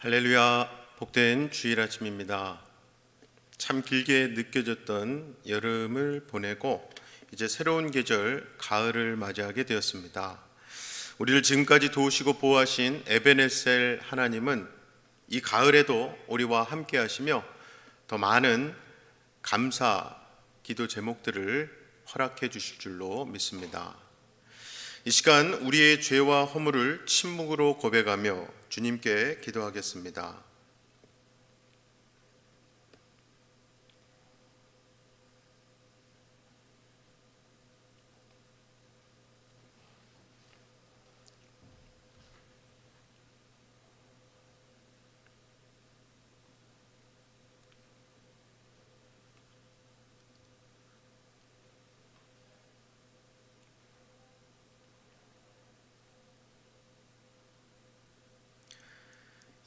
할렐루야, 복된 주일 아침입니다. 참 길게 느껴졌던 여름을 보내고 이제 새로운 계절 가을을 맞이하게 되었습니다. 우리를 지금까지 도우시고 보호하신 에베네셀 하나님은 이 가을에도 우리와 함께 하시며 더 많은 감사 기도 제목들을 허락해 주실 줄로 믿습니다. 이 시간 우리의 죄와 허물을 침묵으로 고백하며 주님께 기도하겠습니다.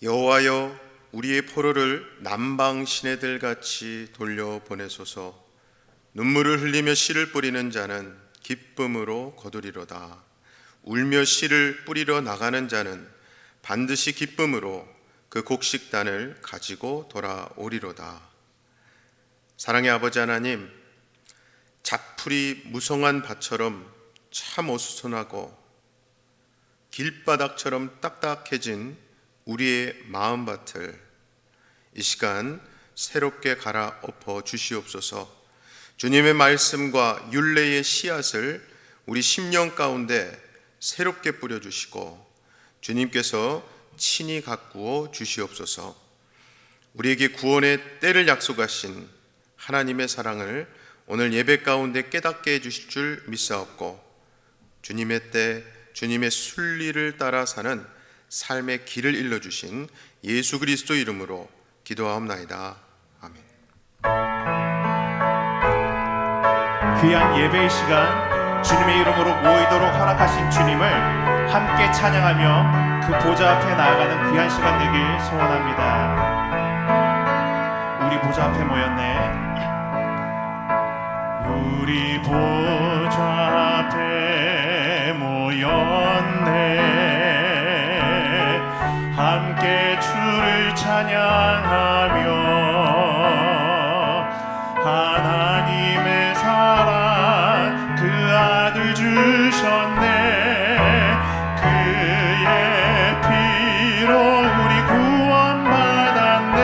여호와여, 우리의 포로를 남방 시내들 같이 돌려보내소서. 눈물을 흘리며 씨를 뿌리는 자는 기쁨으로 거두리로다. 울며 씨를 뿌리러 나가는 자는 반드시 기쁨으로 그 곡식단을 가지고 돌아오리로다. 사랑의 아버지 하나님, 잡풀이 무성한 밭처럼 참 어수선하고 길바닥처럼 딱딱해진 우리의 마음밭을 이 시간 새롭게 갈아엎어 주시옵소서. 주님의 말씀과 율례의 씨앗을 우리 심령 가운데 새롭게 뿌려주시고 주님께서 친히 가꾸어 주시옵소서. 우리에게 구원의 때를 약속하신 하나님의 사랑을 오늘 예배 가운데 깨닫게 해주실 줄 믿사옵고, 주님의 때 주님의 순리를 따라 사는 삶의 길을 일러주신 예수 그리스도 이름으로 기도하옵나이다. 아멘. 귀한 예배의 시간, 주님의 이름으로 모이도록 허락하신 주님을 함께 찬양하며 그 보좌 앞에 나아가는 귀한 시간 되길 소원합니다. 우리 보좌 앞에 모였네. 우리 보좌 앞에 모였네. 함께 주를 찬양하며 하나님의 사랑 그 아들 주셨네. 그의 피로 우리 구원받았네.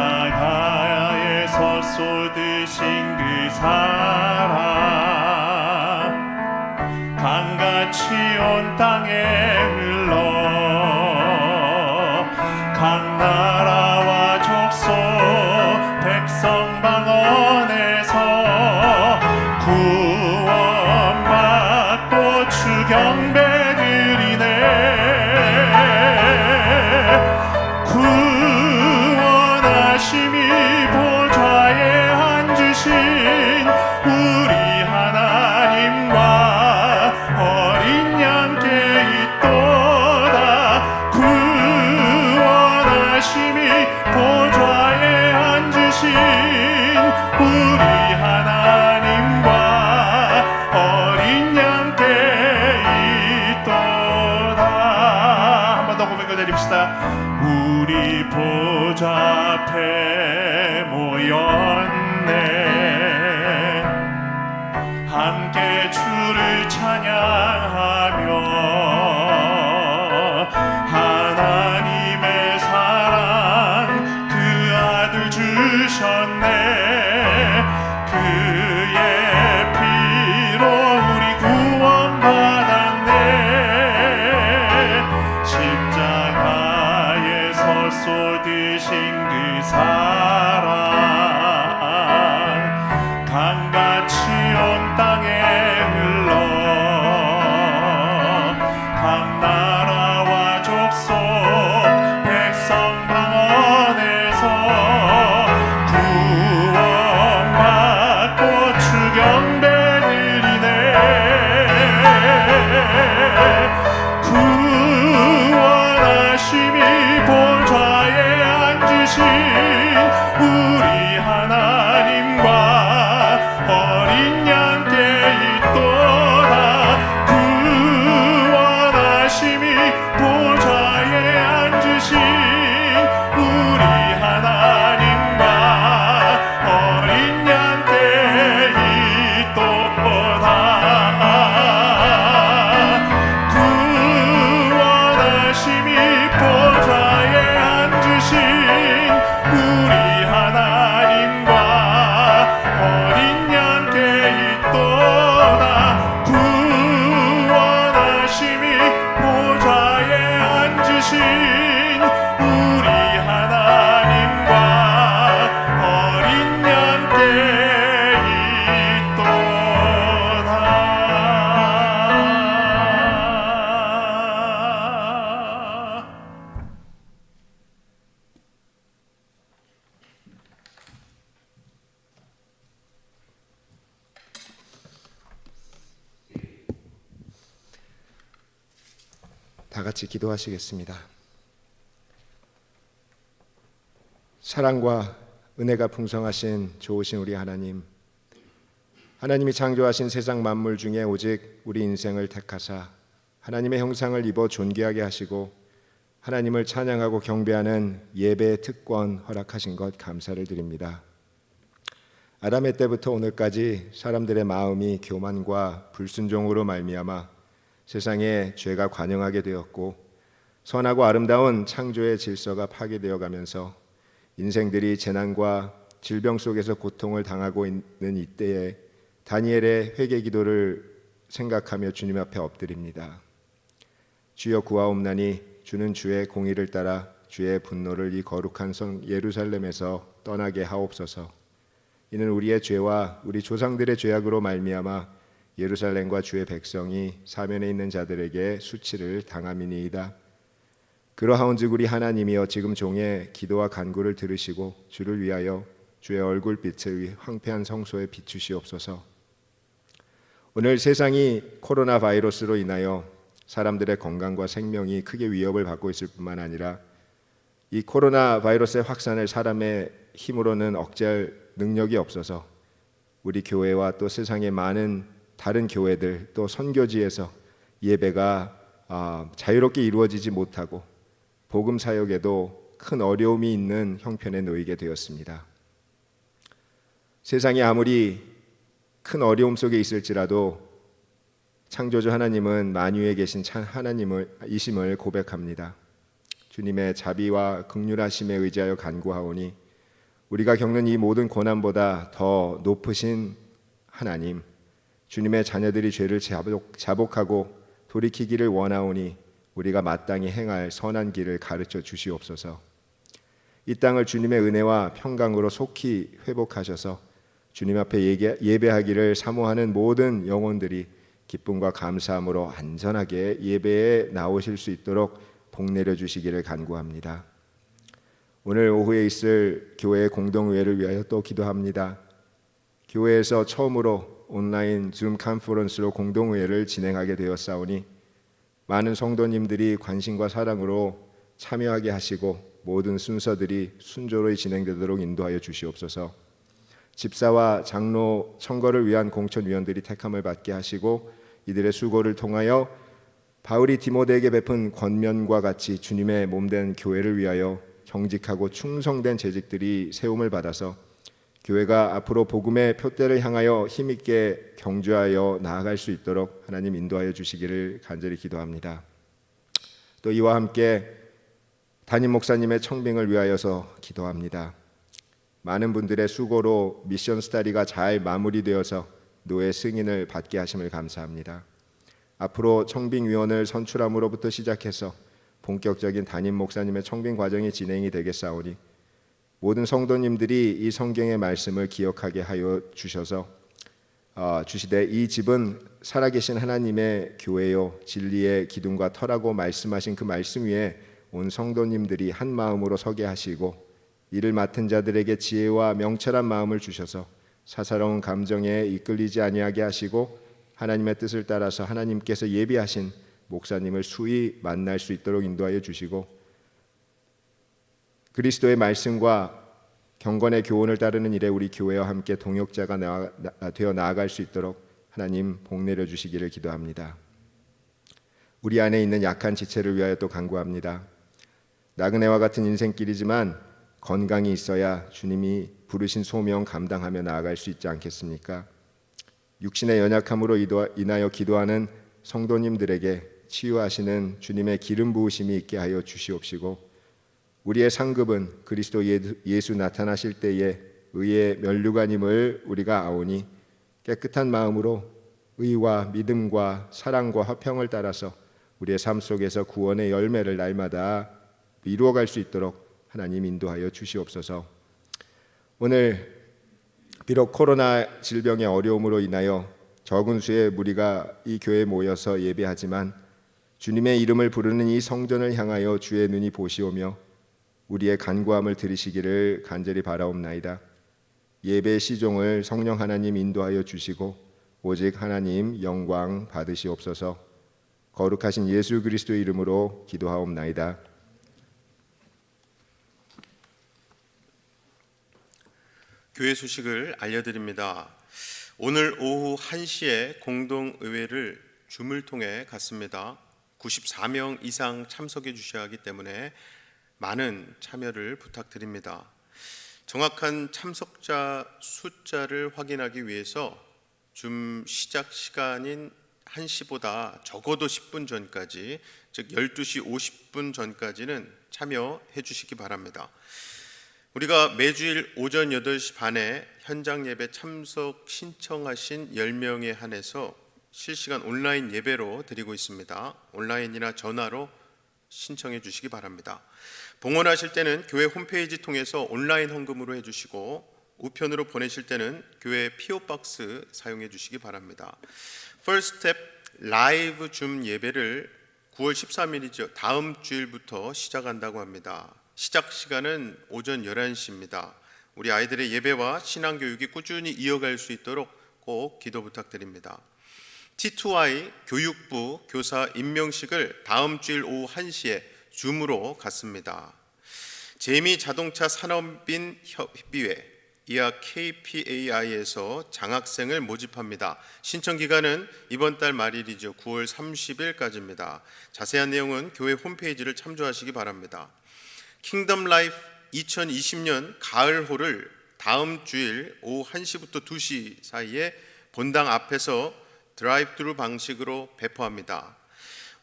십자가에서 쏟으신 그 사랑 강같이 온 땅에 흘러 각 나라와 족속 백성 방언에서 구원받고 주 경배 드리네. 구원하심이 보좌에 앉으신 우리 하나님과 어린 양께 있도다. 구원하심이 보좌에 앉으신 우리 하나님과 어린 양께 있도다. 한 번 더 고백을 드립시다. 우리 보좌 앞에 모였네. 함께 주를 찬양하며 하나님의 사랑 그 아들 주셨네. 그의 피로 우리 구원받았네. 십자가에서 쏟으신 그 사랑 강같이 온 땅에 흘러 각 나라와 족속 백성 방언에서 구원받고 주 경배 드리네. 구원하심이 보좌에 앉으신 우리 하나님과 어린 양께 있도다. 구원하심이 보좌 다 같이 기도하시겠습니다. 사랑과 은혜가 풍성하신 좋으신 우리 하나님, 하나님이 창조하신 세상 만물 중에 오직 우리 인생을 택하사 하나님의 형상을 입어 존귀하게 하시고 하나님을 찬양하고 경배하는 예배의 특권 허락하신 것 감사를 드립니다. 아담의 때부터 오늘까지 사람들의 마음이 교만과 불순종으로 말미암아 세상에 죄가 관영하게 되었고 선하고 아름다운 창조의 질서가 파괴되어 가면서 인생들이 재난과 질병 속에서 고통을 당하고 있는 이때에 다니엘의 회개 기도를 생각하며 주님 앞에 엎드립니다. 주여 구하옵나니 주는 주의 공의를 따라 주의 분노를 이 거룩한 성 예루살렘에서 떠나게 하옵소서. 이는 우리의 죄와 우리 조상들의 죄악으로 말미암아 예루살렘과 주의 백성이 사면에 있는 자들에게 수치를 당함이니이다. 그러하온즉 우리 하나님이여 지금 종의 기도와 간구를 들으시고 주를 위하여 주의 얼굴빛을 황폐한 성소에 비추시옵소서. 오늘 세상이 코로나 바이러스로 인하여 사람들의 건강과 생명이 크게 위협을 받고 있을 뿐만 아니라 이 코로나 바이러스의 확산을 사람의 힘으로는 억제할 능력이 없어서 우리 교회와 또 세상의 많은 다른 교회들 또 선교지에서 예배가 자유롭게 이루어지지 못하고 복음 사역에도 큰 어려움이 있는 형편에 놓이게 되었습니다. 세상이 아무리 큰 어려움 속에 있을지라도 창조주 하나님은 만유에 계신 하나님이심을 고백합니다. 주님의 자비와 긍휼하심에 의지하여 간구하오니 우리가 겪는 이 모든 고난보다 더 높으신 하나님, 주님의 자녀들이 죄를 자복하고 돌이키기를 원하오니 우리가 마땅히 행할 선한 길을 가르쳐 주시옵소서. 이 땅을 주님의 은혜와 평강으로 속히 회복하셔서 주님 앞에 예배하기를 사모하는 모든 영혼들이 기쁨과 감사함으로 안전하게 예배에 나오실 수 있도록 복 내려 주시기를 간구합니다. 오늘 오후에 있을 교회의 공동의회를 위하여 또 기도합니다. 교회에서 처음으로 온라인 줌 컨퍼런스로 공동의회를 진행하게 되었사오니 많은 성도님들이 관심과 사랑으로 참여하게 하시고 모든 순서들이 순조로이 진행되도록 인도하여 주시옵소서. 집사와 장로 청거를 위한 공천위원들이 택함을 받게 하시고 이들의 수고를 통하여 바울이 디모데에게 베푼 권면과 같이 주님의 몸된 교회를 위하여 정직하고 충성된 재직들이 세움을 받아서 교회가 앞으로 복음의 표대를 향하여 힘있게 경주하여 나아갈 수 있도록 하나님 인도하여 주시기를 간절히 기도합니다. 또 이와 함께 담임 목사님의 청빙을 위하여서 기도합니다. 많은 분들의 수고로 미션 스터디가 잘 마무리되어서 노예 승인을 받게 하심을 감사합니다. 앞으로 청빙위원을 선출함으로부터 시작해서 본격적인 담임 목사님의 청빙 과정이 진행이 되겠사오니 모든 성도님들이 이 성경의 말씀을 기억하게 하여 주셔서 주시되 이 집은 살아계신 하나님의 교회요 진리의 기둥과 터라고 말씀하신 그 말씀 위에 온 성도님들이 한 마음으로 서게 하시고 이를 맡은 자들에게 지혜와 명철한 마음을 주셔서 사사로운 감정에 이끌리지 아니하게 하시고 하나님의 뜻을 따라서 하나님께서 예비하신 목사님을 수히 만날 수 있도록 인도하여 주시고 그리스도의 말씀과 경건의 교훈을 따르는 일에 우리 교회와 함께 동역자가 되어 나아갈 수 있도록 하나님 복 내려 주시기를 기도합니다. 우리 안에 있는 약한 지체를 위하여 또 간구합니다. 나그네와 같은 인생길이지만 건강이 있어야 주님이 부르신 소명 감당하며 나아갈 수 있지 않겠습니까? 육신의 연약함으로 인하여 기도하는 성도님들에게 치유하시는 주님의 기름 부으심이 있게 하여 주시옵시고 우리의 상급은 그리스도 예수 나타나실 때에 의의 면류관임을 우리가 아오니 깨끗한 마음으로 의와 믿음과 사랑과 화평을 따라서 우리의 삶 속에서 구원의 열매를 날마다 이루어갈 수 있도록 하나님 인도하여 주시옵소서. 오늘 비록 코로나 질병의 어려움으로 인하여 적은 수의 무리가 이 교회에 모여서 예배하지만 주님의 이름을 부르는 이 성전을 향하여 주의 눈이 보시오며 우리의 간구함을 들으시기를 간절히 바라옵나이다. 예배의 시종을 성령 하나님 인도하여 주시고 오직 하나님 영광 받으시옵소서. 거룩하신 예수 그리스도의 이름으로 기도하옵나이다. 교회 소식을 알려드립니다. 오늘 오후 1시에 공동의회를 줌을 통해 갖습니다. 94명 이상 참석해 주셔야 하기 때문에 많은 참여를 부탁드립니다. 정확한 참석자 숫자를 확인하기 위해서 줌 시작 시간인 1시보다 적어도 10분 전까지, 즉 12시 50분 전까지는 참여해 주시기 바랍니다. 우리가 매주일 오전 8시 반에 현장 예배 참석 신청하신 10명에 한해서 실시간 온라인 예배로 드리고 있습니다. 온라인이나 전화로 신청해 주시기 바랍니다. 봉헌하실 때는 교회 홈페이지 통해서 온라인 헌금으로 해주시고, 우편으로 보내실 때는 교회 PO박스 사용해 주시기 바랍니다. First Step 라이브 줌 예배를 9월 13일이죠. 다음 주일부터 시작한다고 합니다. 시작 시간은 오전 11시입니다. 우리 아이들의 예배와 신앙교육이 꾸준히 이어갈 수 있도록 꼭 기도 부탁드립니다. T2I 교육부 교사 임명식을 다음 주일 오후 1시에 줌으로 갖습니다. 제미 자동차 산업인 협의회 이하 KPAI에서 장학생을 모집합니다. 신청 기간은 이번 달 말일이죠. 9월 30일까지입니다. 자세한 내용은 교회 홈페이지를 참조하시기 바랍니다. 킹덤 라이프 2020년 가을홀을 다음 주일 오후 1시부터 2시 사이에 본당 앞에서 드라이브트루 방식으로 배포합니다.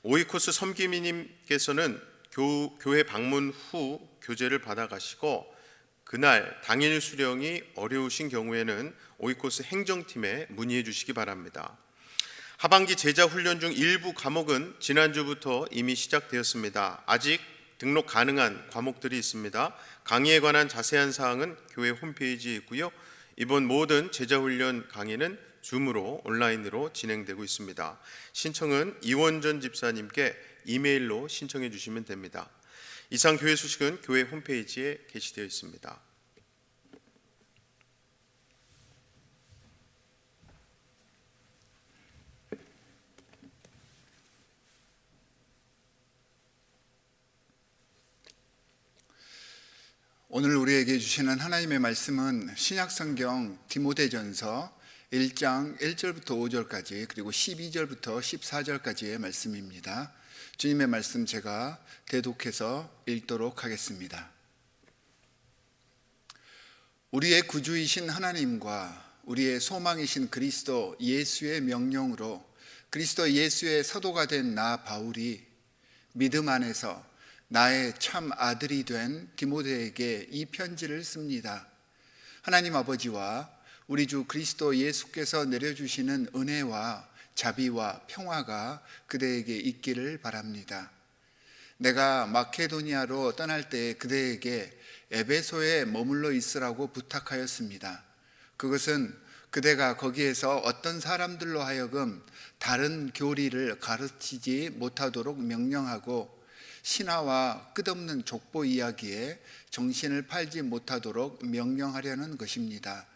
오이코스 섬기미님께서는 교회 방문 후 교제를 받아가시고, 그날 당일 수령이 어려우신 경우에는 오이코스 행정팀에 문의해 주시기 바랍니다. 하반기 제자 훈련 중 일부 과목은 지난주부터 이미 시작되었습니다. 아직 등록 가능한 과목들이 있습니다. 강의에 관한 자세한 사항은 교회 홈페이지에 있고요. 이번 모든 제자 훈련 강의는 줌으로 온라인으로 진행되고 있습니다. 신청은 이원전 집사님께 이메일로 신청해 주시면 됩니다. 이상 교회 소식은 교회 홈페이지에 게시되어 있습니다. 오늘 우리에게 주시는 하나님의 말씀은 신약성경 디모데전서 1장 1절부터 5절까지, 그리고 12절부터 14절까지의 말씀입니다. 주님의 말씀 제가 대독해서 읽도록 하겠습니다. 우리의 구주이신 하나님과 우리의 소망이신 그리스도 예수의 명령으로 그리스도 예수의 사도가 된 나 바울이 믿음 안에서 나의 참 아들이 된 디모데에게 이 편지를 씁니다. 하나님 아버지와 우리 주 그리스도 예수께서 내려주시는 은혜와 자비와 평화가 그대에게 있기를 바랍니다. 내가 마케도니아로 떠날 때 그대에게 에베소에 머물러 있으라고 부탁하였습니다. 그것은 그대가 거기에서 어떤 사람들로 하여금 다른 교리를 가르치지 못하도록 명령하고, 신화와 끝없는 족보 이야기에 정신을 팔지 못하도록 명령하려는 것입니다.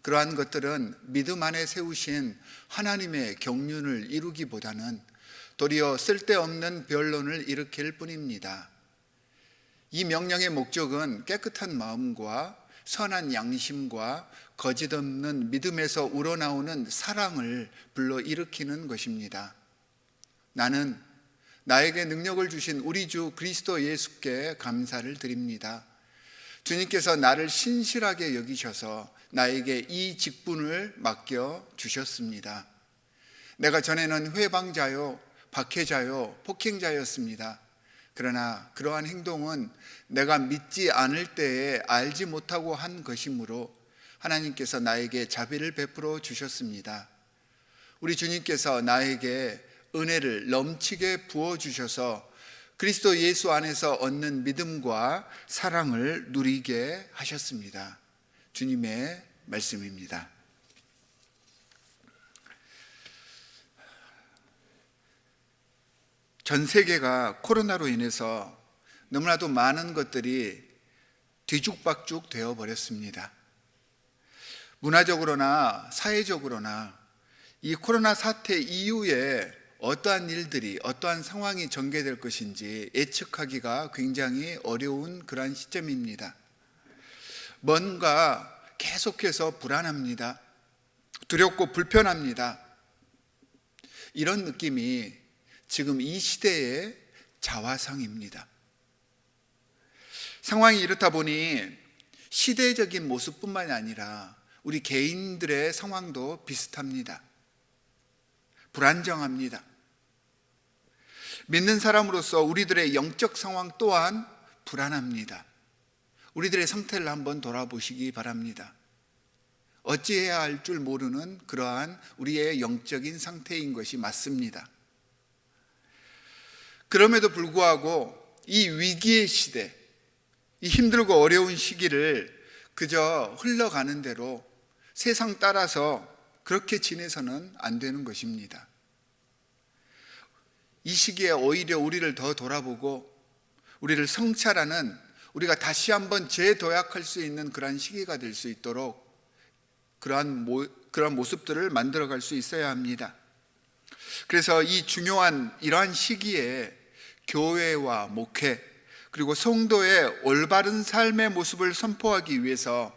그러한 것들은 믿음 안에 세우신 하나님의 경륜을 이루기보다는 도리어 쓸데없는 변론을 일으킬 뿐입니다. 이 명령의 목적은 깨끗한 마음과 선한 양심과 거짓 없는 믿음에서 우러나오는 사랑을 불러일으키는 것입니다. 나는 나에게 능력을 주신 우리 주 그리스도 예수께 감사를 드립니다. 주님께서 나를 신실하게 여기셔서 나에게 이 직분을 맡겨 주셨습니다. 내가 전에는 회방자요, 박해자요, 폭행자였습니다. 그러나 그러한 행동은 내가 믿지 않을 때에 알지 못하고 한 것이므로 하나님께서 나에게 자비를 베풀어 주셨습니다. 우리 주님께서 나에게 은혜를 넘치게 부어주셔서 그리스도 예수 안에서 얻는 믿음과 사랑을 누리게 하셨습니다. 주님의 말씀입니다. 전 세계가 코로나로 인해서 너무나도 많은 것들이 뒤죽박죽 되어버렸습니다. 문화적으로나 사회적으로나 이 코로나 사태 이후에 어떠한 일들이, 어떠한 상황이 전개될 것인지 예측하기가 굉장히 어려운 그러한 시점입니다. 뭔가 계속해서 불안합니다. 두렵고 불편합니다. 이런 느낌이 지금 이 시대의 자화상입니다. 상황이 이렇다 보니 시대적인 모습뿐만이 아니라 우리 개인들의 상황도 비슷합니다. 불안정합니다. 믿는 사람으로서 우리들의 영적 상황 또한 불안합니다. 우리들의 상태를 한번 돌아보시기 바랍니다. 어찌해야 할 줄 모르는 그러한 우리의 영적인 상태인 것이 맞습니다. 그럼에도 불구하고 이 위기의 시대, 이 힘들고 어려운 시기를 그저 흘러가는 대로 세상 따라서 그렇게 지내서는 안 되는 것입니다. 이 시기에 오히려 우리를 더 돌아보고 우리를 성찰하는, 우리가 다시 한번 재도약할 수 있는 그러한 시기가 될 수 있도록 그러한 모습들을 만들어갈 수 있어야 합니다. 그래서 이 중요한 이러한 시기에 교회와 목회 그리고 성도의 올바른 삶의 모습을 선포하기 위해서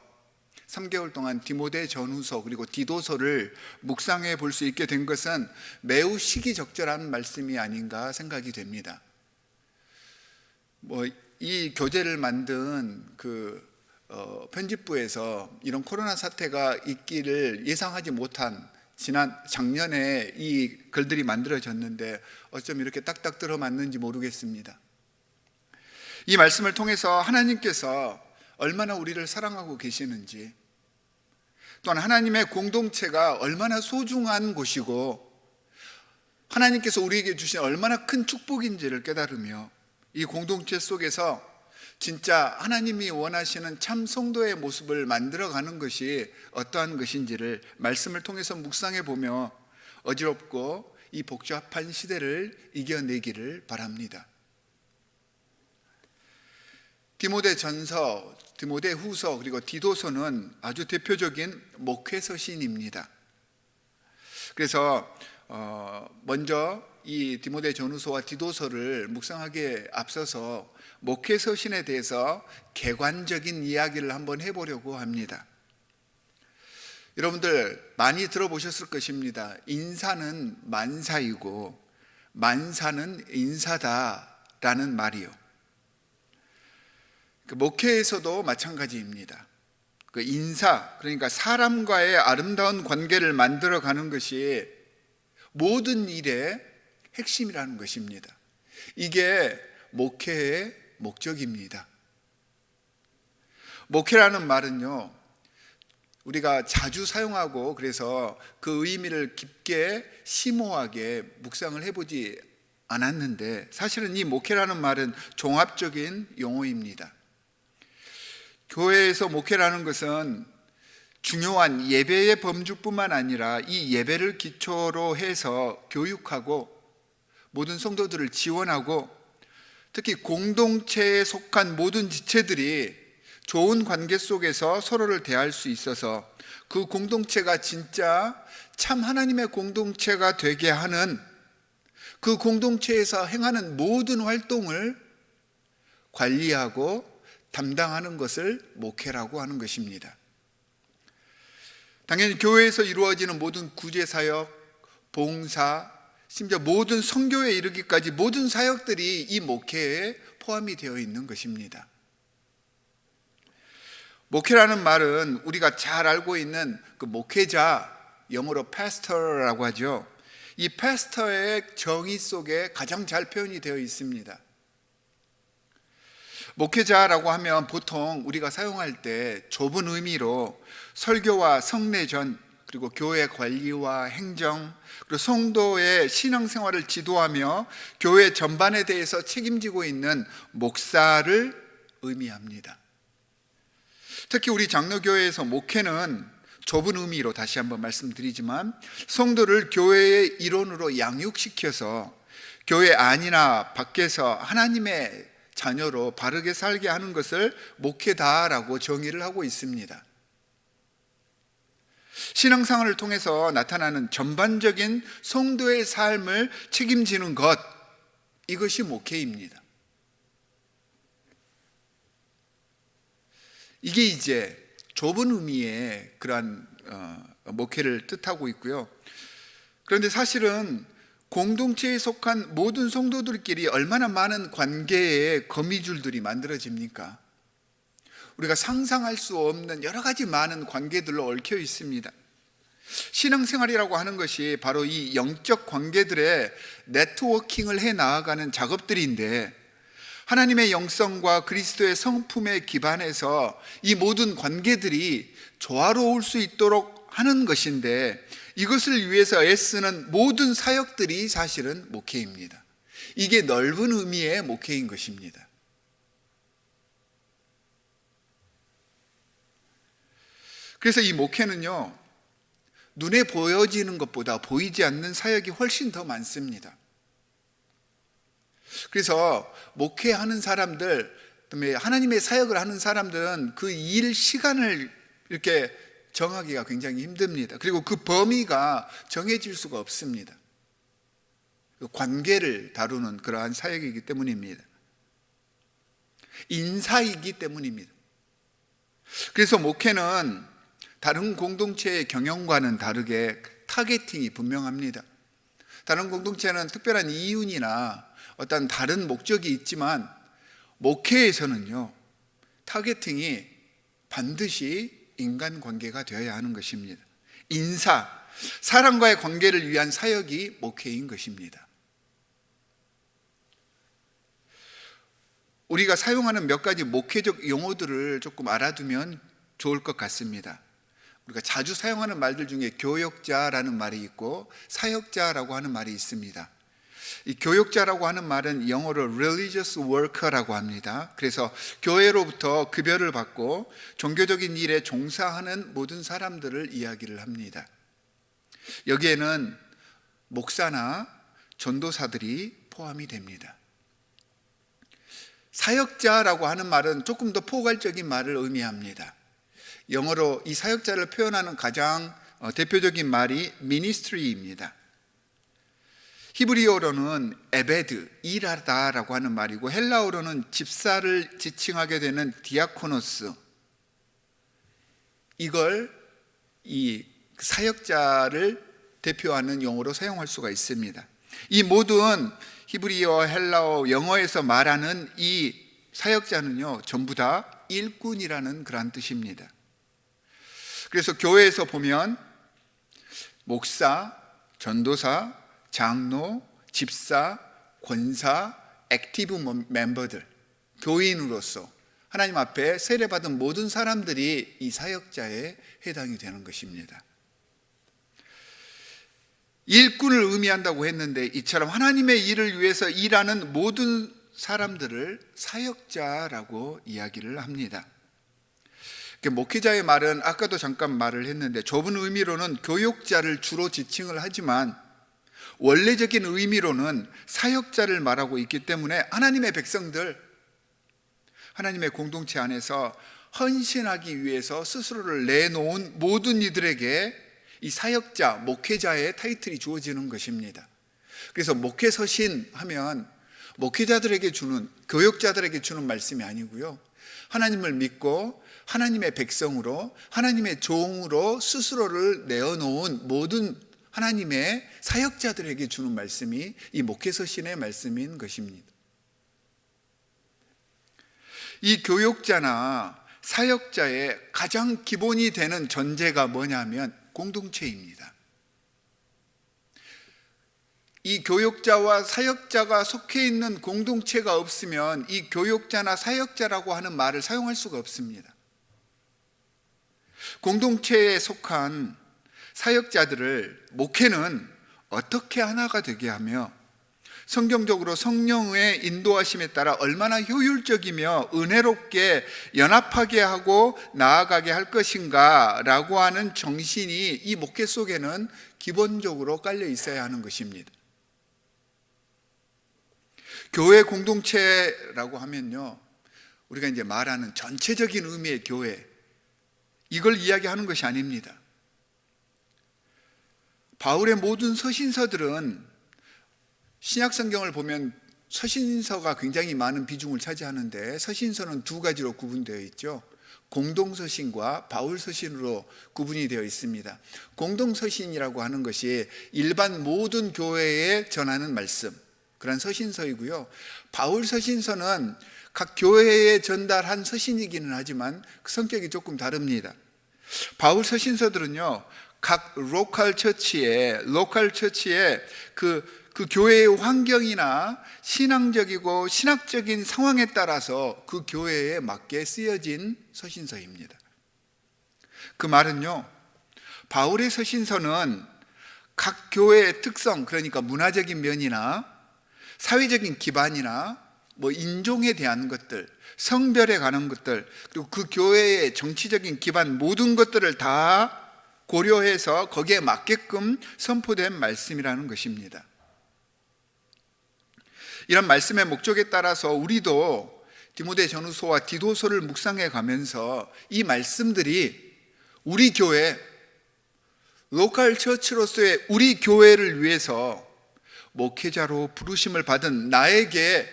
3개월 동안 디모데 전후서 그리고 디도서를 묵상해 볼 수 있게 된 것은 매우 시기적절한 말씀이 아닌가 생각이 됩니다. 이 교재를 만든 편집부에서 이런 코로나 사태가 있기를 예상하지 못한 작년에 이 글들이 만들어졌는데 어쩜 이렇게 딱딱 들어맞는지 모르겠습니다. 이 말씀을 통해서 하나님께서 얼마나 우리를 사랑하고 계시는지, 또한 하나님의 공동체가 얼마나 소중한 곳이고 하나님께서 우리에게 주신 얼마나 큰 축복인지를 깨달으며 이 공동체 속에서 진짜 하나님이 원하시는 참 성도의 모습을 만들어가는 것이 어떠한 것인지를 말씀을 통해서 묵상해 보며 어지럽고 이 복잡한 시대를 이겨내기를 바랍니다. 디모데전서, 디모데후서 그리고 디도서는 아주 대표적인 목회 서신입니다. 그래서 먼저 이 디모데전후서와 디도서를 묵상하기에 앞서서 목회 서신에 대해서 객관적인 이야기를 한번 해보려고 합니다. 여러분들 많이 들어보셨을 것입니다. 인사는 만사이고 만사는 인사다라는 말이요. 목회에서도 마찬가지입니다. 그 인사, 그러니까 사람과의 아름다운 관계를 만들어가는 것이 모든 일의 핵심이라는 것입니다. 이게 목회의 목적입니다. 목회라는 말은요, 우리가 자주 사용하고 그래서 그 의미를 깊게 심오하게 묵상을 해보지 않았는데, 사실은 이 목회라는 말은 종합적인 용어입니다. 교회에서 목회라는 것은 중요한 예배의 범주뿐만 아니라 이 예배를 기초로 해서 교육하고 모든 성도들을 지원하고 특히 공동체에 속한 모든 지체들이 좋은 관계 속에서 서로를 대할 수 있어서 그 공동체가 진짜 참 하나님의 공동체가 되게 하는, 그 공동체에서 행하는 모든 활동을 관리하고 담당하는 것을 목회라고 하는 것입니다. 당연히 교회에서 이루어지는 모든 구제사역, 봉사, 심지어 모든 선교에 이르기까지 모든 사역들이 이 목회에 포함이 되어 있는 것입니다. 목회라는 말은 우리가 잘 알고 있는 그 목회자, 영어로 pastor라고 하죠. 이 pastor의 정의 속에 가장 잘 표현이 되어 있습니다. 목회자라고 하면 보통 우리가 사용할 때 좁은 의미로 설교와 성례전, 그리고 교회 관리와 행정, 그리고 성도의 신앙생활을 지도하며 교회 전반에 대해서 책임지고 있는 목사를 의미합니다. 특히 우리 장로교회에서 목회는 좁은 의미로 다시 한번 말씀드리지만 성도를 교회의 일원으로 양육시켜서 교회 안이나 밖에서 하나님의 자녀로 바르게 살게 하는 것을 목회다라고 정의를 하고 있습니다. 신앙생활을 통해서 나타나는 전반적인 성도의 삶을 책임지는 것, 이것이 목회입니다. 이게 이제 좁은 의미의 그러한 목회를 뜻하고 있고요. 그런데 사실은 공동체에 속한 모든 성도들끼리 얼마나 많은 관계의 거미줄들이 만들어집니까? 우리가 상상할 수 없는 여러 가지 많은 관계들로 얽혀 있습니다. 신앙생활이라고 하는 것이 바로 이 영적 관계들의 네트워킹을 해 나아가는 작업들인데, 하나님의 영성과 그리스도의 성품에 기반해서 이 모든 관계들이 조화로울 수 있도록 하는 것인데, 이것을 위해서 애쓰는 모든 사역들이 사실은 목회입니다. 이게 넓은 의미의 목회인 것입니다. 그래서 이 목회는요, 눈에 보여지는 것보다 보이지 않는 사역이 훨씬 더 많습니다. 그래서 목회하는 사람들, 그다음에 하나님의 사역을 하는 사람들은 그 일 시간을 이렇게 정하기가 굉장히 힘듭니다. 그리고 그 범위가 정해질 수가 없습니다. 관계를 다루는 그러한 사역이기 때문입니다. 인사이기 때문입니다. 그래서 목회는 다른 공동체의 경영과는 다르게 타겟팅이 분명합니다. 다른 공동체는 특별한 이윤이나 어떤 다른 목적이 있지만, 목회에서는요, 타겟팅이 반드시 인간관계가 되어야 하는 것입니다. 인사, 사람과의 관계를 위한 사역이 목회인 것입니다. 우리가 사용하는 몇 가지 목회적 용어들을 조금 알아두면 좋을 것 같습니다. 우리가 자주 사용하는 말들 중에 교역자라는 말이 있고 사역자라고 하는 말이 있습니다. 이 교역자라고 하는 말은 영어로 religious worker라고 합니다. 그래서 교회로부터 급여를 받고 종교적인 일에 종사하는 모든 사람들을 이야기를 합니다. 여기에는 목사나 전도사들이 포함이 됩니다. 사역자라고 하는 말은 조금 더 포괄적인 말을 의미합니다. 영어로 이 사역자를 표현하는 가장 대표적인 말이 ministry입니다. 히브리어로는 에베드, 일하다라고 하는 말이고, 헬라어로는 집사를 지칭하게 되는 디아코노스, 이걸 이 사역자를 대표하는 용어로 사용할 수가 있습니다. 이 모든 히브리어, 헬라어, 영어에서 말하는 이 사역자는요, 전부 다 일꾼이라는 그런 뜻입니다. 그래서 교회에서 보면 목사, 전도사, 장로, 집사, 권사, 액티브 멤버들, 교인으로서 하나님 앞에 세례받은 모든 사람들이 이 사역자에 해당이 되는 것입니다. 일꾼을 의미한다고 했는데, 이처럼 하나님의 일을 위해서 일하는 모든 사람들을 사역자라고 이야기를 합니다. 목회자의 말은 아까도 잠깐 말을 했는데, 좁은 의미로는 교역자를 주로 지칭을 하지만 원래적인 의미로는 사역자를 말하고 있기 때문에 하나님의 백성들, 하나님의 공동체 안에서 헌신하기 위해서 스스로를 내놓은 모든 이들에게 이 사역자, 목회자의 타이틀이 주어지는 것입니다. 그래서 목회서신 하면 목회자들에게 주는, 교역자들에게 주는 말씀이 아니고요, 하나님을 믿고 하나님의 백성으로, 하나님의 종으로 스스로를 내어놓은 모든 하나님의 사역자들에게 주는 말씀이 이 목회서신의 말씀인 것입니다. 이 교역자나 사역자의 가장 기본이 되는 전제가 뭐냐면 공동체입니다. 이 교역자와 사역자가 속해 있는 공동체가 없으면 이 교역자나 사역자라고 하는 말을 사용할 수가 없습니다. 공동체에 속한 사역자들을 목회는 어떻게 하나가 되게 하며 성경적으로 성령의 인도하심에 따라 얼마나 효율적이며 은혜롭게 연합하게 하고 나아가게 할 것인가 라고 하는 정신이 이 목회 속에는 기본적으로 깔려 있어야 하는 것입니다. 교회 공동체라고 하면요, 우리가 이제 말하는 전체적인 의미의 교회, 이걸 이야기하는 것이 아닙니다. 바울의 모든 서신서들은 신약 성경을 보면 서신서가 굉장히 많은 비중을 차지하는데 서신서는 두 가지로 구분되어 있죠. 공동서신과 바울서신으로 구분이 되어 있습니다. 공동서신이라고 하는 것이 일반 모든 교회에 전하는 말씀, 그런 서신서이고요. 바울서신서는 각 교회에 전달한 서신이기는 하지만 그 성격이 조금 다릅니다. 바울서신서들은요, 각 로컬 처치에 그 교회의 환경이나 신앙적이고 신학적인 상황에 따라서 그 교회에 맞게 쓰여진 서신서입니다. 그 말은요, 바울의 서신서는 각 교회의 특성, 그러니까 문화적인 면이나 사회적인 기반이나 인종에 대한 것들, 성별에 관한 것들, 그리고 그 교회의 정치적인 기반, 모든 것들을 다 고려해서 거기에 맞게끔 선포된 말씀이라는 것입니다. 이런 말씀의 목적에 따라서 우리도 디모데 전후서와 디도서를 묵상해 가면서 이 말씀들이 우리 교회, 로컬 처치로서의 우리 교회를 위해서 목회자로 부르심을 받은 나에게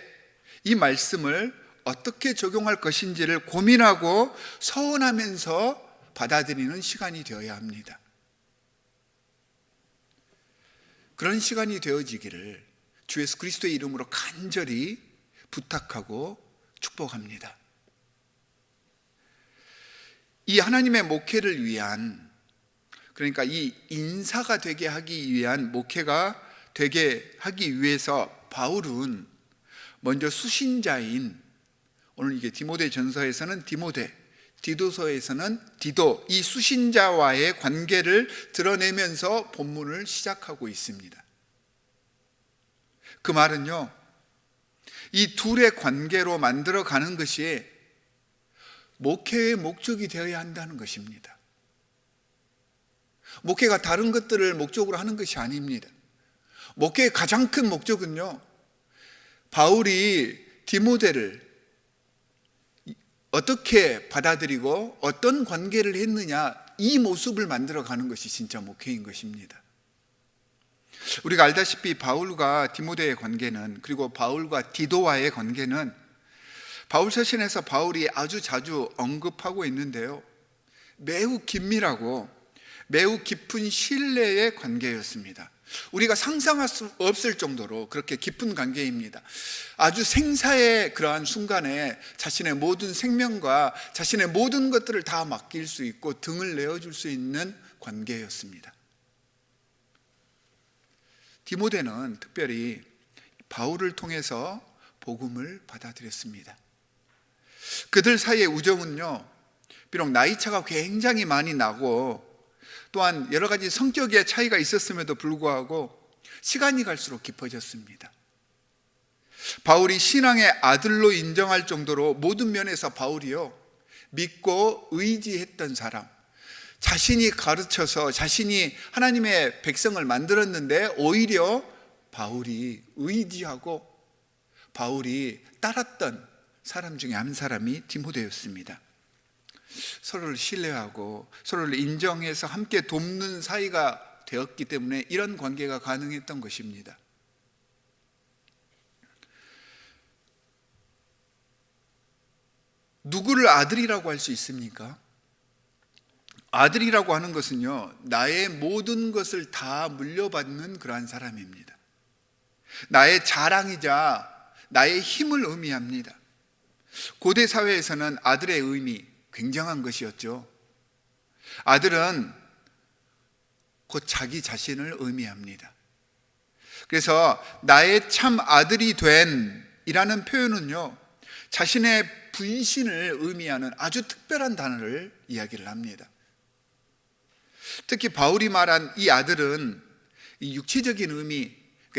이 말씀을 어떻게 적용할 것인지를 고민하고 서원하면서 받아들이는 시간이 되어야 합니다. 그런 시간이 되어지기를 주 예수 그리스도의 이름으로 간절히 부탁하고 축복합니다. 이 하나님의 목회를 위한, 그러니까 이 인사가 되게 하기 위한, 목회가 되게 하기 위해서 바울은 먼저 수신자인, 오늘 이게 디모데 전서에서는 디모데, 디도서에서는 디도, 이 수신자와의 관계를 드러내면서 본문을 시작하고 있습니다. 그 말은요, 이 둘의 관계로 만들어가는 것이 목회의 목적이 되어야 한다는 것입니다. 목회가 다른 것들을 목적으로 하는 것이 아닙니다. 목회의 가장 큰 목적은요, 바울이 디모데를 어떻게 받아들이고 어떤 관계를 했느냐, 이 모습을 만들어가는 것이 진짜 목회인 것입니다. 우리가 알다시피 바울과 디모데의 관계는, 그리고 바울과 디도와의 관계는 바울 서신에서 바울이 아주 자주 언급하고 있는데요, 매우 긴밀하고 매우 깊은 신뢰의 관계였습니다. 우리가 상상할 수 없을 정도로 그렇게 깊은 관계입니다. 아주 생사의 그러한 순간에 자신의 모든 생명과 자신의 모든 것들을 다 맡길 수 있고 등을 내어줄 수 있는 관계였습니다. 디모데는 특별히 바울을 통해서 복음을 받아들였습니다. 그들 사이의 우정은요, 비록 나이차가 굉장히 많이 나고 또한 여러 가지 성격의 차이가 있었음에도 불구하고 시간이 갈수록 깊어졌습니다. 바울이 신앙의 아들로 인정할 정도로 모든 면에서 바울이요, 믿고 의지했던 사람, 자신이 가르쳐서 자신이 하나님의 백성을 만들었는데 오히려 바울이 의지하고 바울이 따랐던 사람 중에 한 사람이 디모데였습니다. 서로를 신뢰하고 서로를 인정해서 함께 돕는 사이가 되었기 때문에 이런 관계가 가능했던 것입니다. 누구를 아들이라고 할 수 있습니까? 아들이라고 하는 것은요, 나의 모든 것을 다 물려받는 그러한 사람입니다. 나의 자랑이자 나의 힘을 의미합니다. 고대 사회에서는 아들의 의미 굉장한 것이었죠. 아들은 곧 자기 자신을 의미합니다. 그래서 나의 참 아들이 된 이라는 표현은요, 자신의 분신을 의미하는 아주 특별한 단어를 이야기를 합니다. 특히 바울이 말한 이 아들은 이 육체적인 의미,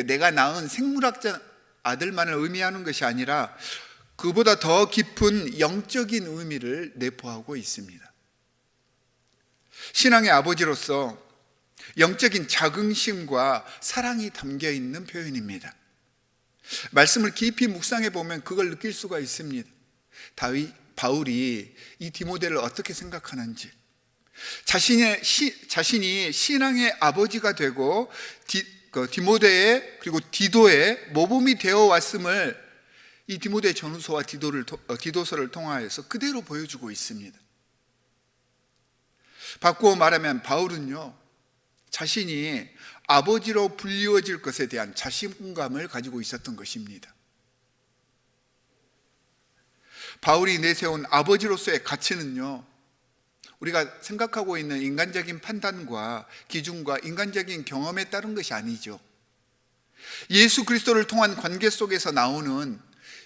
내가 낳은 생물학자 아들만을 의미하는 것이 아니라 그보다 더 깊은 영적인 의미를 내포하고 있습니다. 신앙의 아버지로서 영적인 자긍심과 사랑이 담겨 있는 표현입니다. 말씀을 깊이 묵상해 보면 그걸 느낄 수가 있습니다. 바울이 이 디모데를 어떻게 생각하는지, 자신이 신앙의 아버지가 되고 디모데의 그리고 디도의 모범이 되어 왔음을 이 디모데 전후서와 디도서를 통하여서 그대로 보여주고 있습니다. 바꾸어 말하면 바울은요, 자신이 아버지로 불리워질 것에 대한 자신감을 가지고 있었던 것입니다. 바울이 내세운 아버지로서의 가치는요, 우리가 생각하고 있는 인간적인 판단과 기준과 인간적인 경험에 따른 것이 아니죠. 예수 그리스도를 통한 관계 속에서 나오는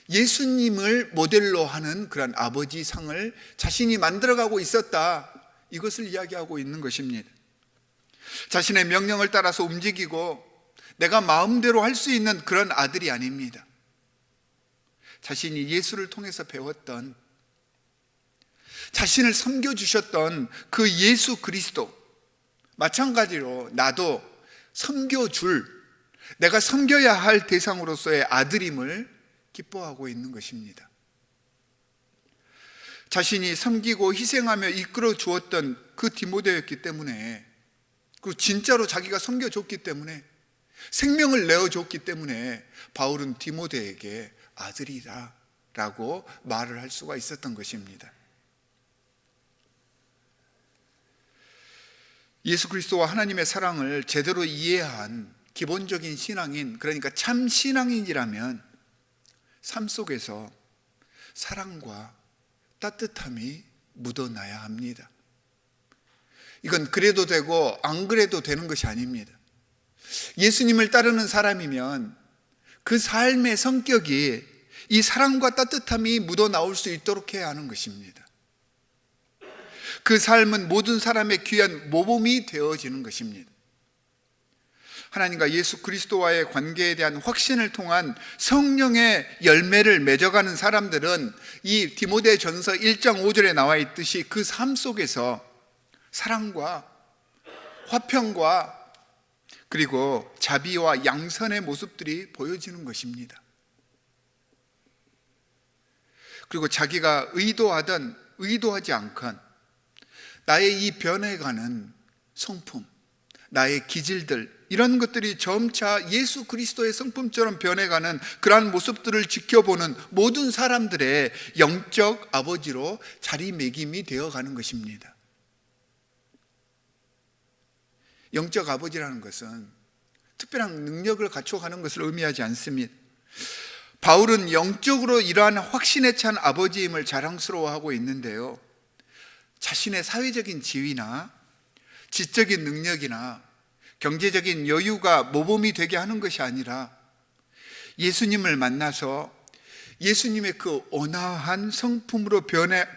예수님을 모델로 하는 그런 아버지 상을 자신이 만들어가고 있었다, 이것을 이야기하고 있는 것입니다. 자신의 명령을 따라서 움직이고 내가 마음대로 할 수 있는 그런 아들이 아닙니다. 자신이 예수를 통해서 배웠던, 자신을 섬겨주셨던 그 예수 그리스도, 마찬가지로 나도 섬겨줄, 내가 섬겨야 할 대상으로서의 아들임을 기뻐하고 있는 것입니다. 자신이 섬기고 희생하며 이끌어 주었던 그 디모데였기 때문에, 그리고 진짜로 자기가 섬겨줬기 때문에, 생명을 내어줬기 때문에 바울은 디모데에게 아들이라 라고 말을 할 수가 있었던 것입니다. 예수 그리스도와 하나님의 사랑을 제대로 이해한 기본적인 신앙인, 그러니까 참 신앙인이라면 삶 속에서 사랑과 따뜻함이 묻어나야 합니다. 이건 그래도 되고 안 그래도 되는 것이 아닙니다. 예수님을 따르는 사람이면 그 삶의 성격이 이 사랑과 따뜻함이 묻어나올 수 있도록 해야 하는 것입니다. 그 삶은 모든 사람의 귀한 모범이 되어지는 것입니다. 하나님과 예수 그리스도와의 관계에 대한 확신을 통한 성령의 열매를 맺어가는 사람들은 이 디모데 전서 1장 5절에 나와 있듯이 그 삶 속에서 사랑과 화평과 그리고 자비와 양선의 모습들이 보여지는 것입니다. 그리고 자기가 의도하든 의도하지 않건 나의 이 변해가는 성품, 나의 기질들, 이런 것들이 점차 예수 그리스도의 성품처럼 변해가는 그러한 모습들을 지켜보는 모든 사람들의 영적 아버지로 자리매김이 되어가는 것입니다. 영적 아버지라는 것은 특별한 능력을 갖춰가는 것을 의미하지 않습니다. 바울은 영적으로 이러한 확신에 찬 아버지임을 자랑스러워하고 있는데요, 자신의 사회적인 지위나 지적인 능력이나 경제적인 여유가 모범이 되게 하는 것이 아니라 예수님을 만나서 예수님의 그 온화한 성품으로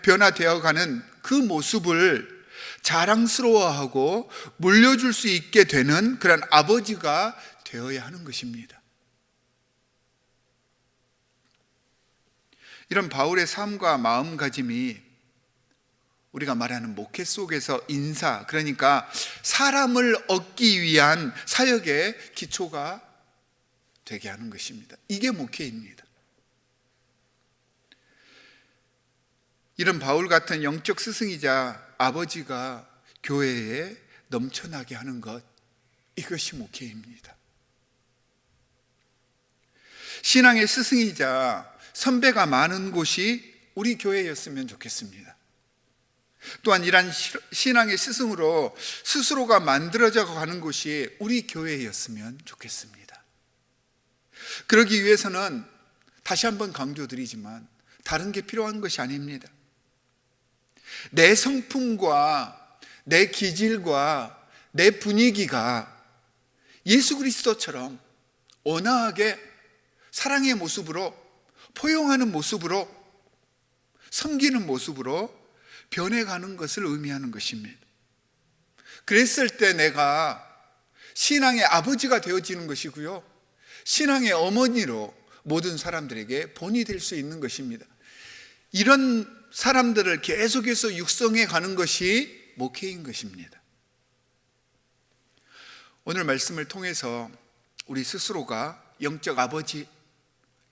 변화되어가는 그 모습을 자랑스러워하고 물려줄 수 있게 되는 그런 아버지가 되어야 하는 것입니다. 이런 바울의 삶과 마음가짐이 우리가 말하는 목회 속에서 인사, 그러니까 사람을 얻기 위한 사역의 기초가 되게 하는 것입니다. 이게 목회입니다. 이런 바울 같은 영적 스승이자 아버지가 교회에 넘쳐나게 하는 것, 이것이 목회입니다. 신앙의 스승이자 선배가 많은 곳이 우리 교회였으면 좋겠습니다. 또한 이러한 신앙의 스승으로 스스로가 만들어져 가는 곳이 우리 교회였으면 좋겠습니다. 그러기 위해서는 다시 한번 강조드리지만 다른 게 필요한 것이 아닙니다. 내 성품과 내 기질과 내 분위기가 예수 그리스도처럼 온화하게 사랑의 모습으로, 포용하는 모습으로, 섬기는 모습으로 변해가는 것을 의미하는 것입니다. 그랬을 때 내가 신앙의 아버지가 되어지는 것이고요, 신앙의 어머니로 모든 사람들에게 본이 될 수 있는 것입니다. 이런 사람들을 계속해서 육성해 가는 것이 목회인 것입니다. 오늘 말씀을 통해서 우리 스스로가 영적 아버지,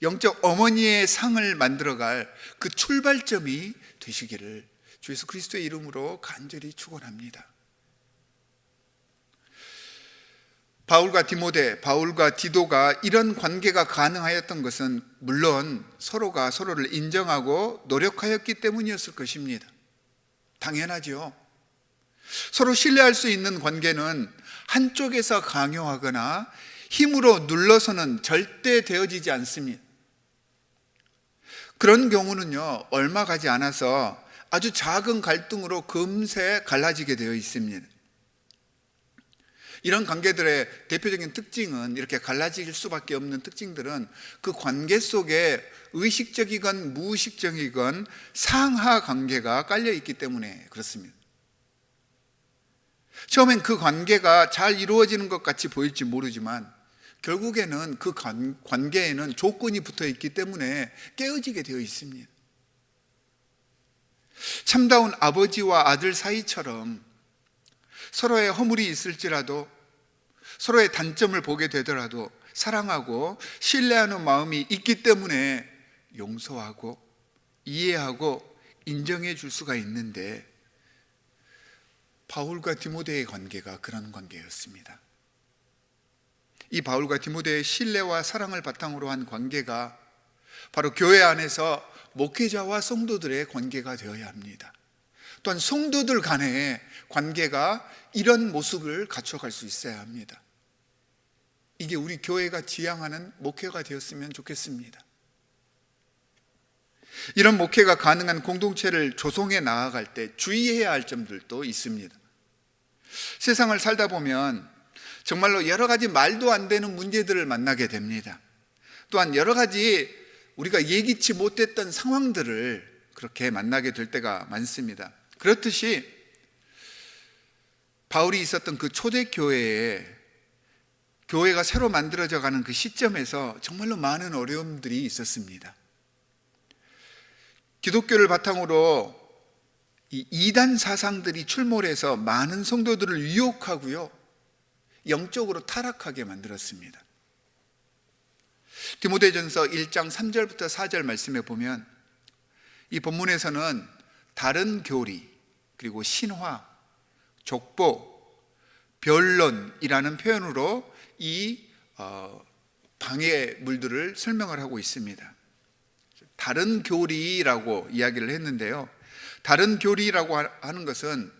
영적 어머니의 상을 만들어갈 그 출발점이 되시기를 주 예수 그리스도의 이름으로 간절히 축원합니다. 바울과 디모데, 바울과 디도가 이런 관계가 가능하였던 것은 물론 서로가 서로를 인정하고 노력하였기 때문이었을 것입니다. 당연하죠. 서로 신뢰할 수 있는 관계는 한쪽에서 강요하거나 힘으로 눌러서는 절대 되어지지 않습니다. 그런 경우는요, 얼마 가지 않아서 아주 작은 갈등으로 금세 갈라지게 되어 있습니다. 이런 관계들의 대표적인 특징은, 이렇게 갈라질 수밖에 없는 특징들은 그 관계 속에 의식적이건 무의식적이건 상하 관계가 깔려 있기 때문에 그렇습니다. 처음엔 그 관계가 잘 이루어지는 것 같이 보일지 모르지만 결국에는 그 관계에는 조건이 붙어 있기 때문에 깨어지게 되어 있습니다. 참다운 아버지와 아들 사이처럼 서로의 허물이 있을지라도, 서로의 단점을 보게 되더라도 사랑하고 신뢰하는 마음이 있기 때문에 용서하고 이해하고 인정해 줄 수가 있는데, 바울과 디모데의 관계가 그런 관계였습니다. 이 바울과 디모데의 신뢰와 사랑을 바탕으로 한 관계가 바로 교회 안에서 목회자와 성도들의 관계가 되어야 합니다. 또한 성도들 간의 관계가 이런 모습을 갖춰갈 수 있어야 합니다. 이게 우리 교회가 지향하는 목회가 되었으면 좋겠습니다. 이런 목회가 가능한 공동체를 조성해 나아갈 때 주의해야 할 점들도 있습니다. 세상을 살다 보면 정말로 여러 가지 말도 안 되는 문제들을 만나게 됩니다. 또한 여러 가지 우리가 예기치 못했던 상황들을 그렇게 만나게 될 때가 많습니다. 그렇듯이 바울이 있었던 그 초대교회에, 교회가 새로 만들어져 가는 그 시점에서 정말로 많은 어려움들이 있었습니다. 기독교를 바탕으로 이 이단 사상들이 출몰해서 많은 성도들을 유혹하고요, 영적으로 타락하게 만들었습니다. 디모데전서 1장 3절부터 4절 말씀에 보면 이 본문에서는 다른 교리, 그리고 신화, 족보, 변론이라는 표현으로 이 방해물들을 설명을 하고 있습니다. 다른 교리라고 이야기를 했는데요, 다른 교리라고 하는 것은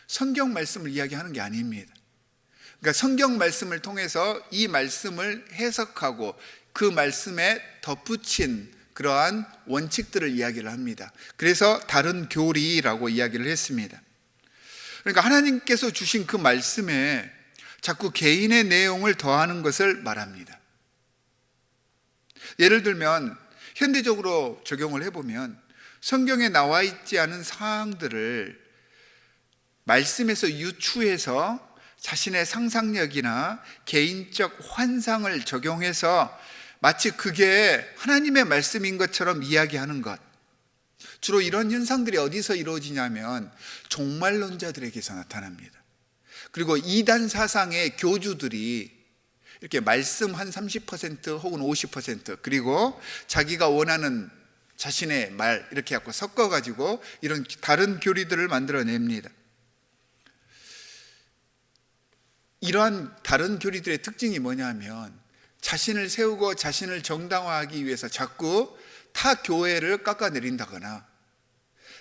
성경 말씀을 이야기하는 게 아닙니다. 그러니까 성경 말씀을 통해서 이 말씀을 해석하고 그 말씀에 덧붙인 그러한 원칙들을 이야기를 합니다. 그래서 다른 교리라고 이야기를 했습니다. 그러니까 하나님께서 주신 그 말씀에 자꾸 개인의 내용을 더하는 것을 말합니다. 예를 들면 현대적으로 적용을 해보면 성경에 나와 있지 않은 사항들을 말씀에서 유추해서 자신의 상상력이나 개인적 환상을 적용해서 마치 그게 하나님의 말씀인 것처럼 이야기하는 것, 주로 이런 현상들이 어디서 이루어지냐면 종말론자들에게서 나타납니다. 그리고 이단 사상의 교주들이 이렇게 말씀 한 30% 혹은 50% 그리고 자기가 원하는 자신의 말 이렇게 갖고 섞어가지고 이런 다른 교리들을 만들어냅니다. 이러한 다른 교리들의 특징이 뭐냐면 자신을 세우고 자신을 정당화하기 위해서 자꾸 타 교회를 깎아내린다거나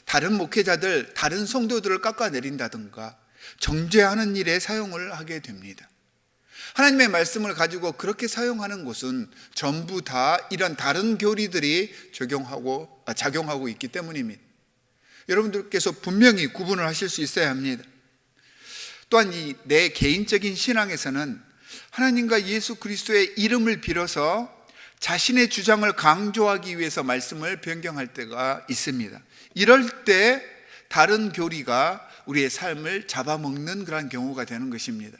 다른 목회자들, 다른 성도들을 깎아내린다든가 정죄하는 일에 사용을 하게 됩니다. 하나님의 말씀을 가지고 그렇게 사용하는 곳은 전부 다 이런 다른 교리들이 작용하고 있기 때문입니다. 여러분들께서 분명히 구분을 하실 수 있어야 합니다. 또한 내 개인적인 신앙에서는 하나님과 예수 그리스도의 이름을 빌어서 자신의 주장을 강조하기 위해서 말씀을 변경할 때가 있습니다. 이럴 때 다른 교리가 우리의 삶을 잡아먹는 그런 경우가 되는 것입니다.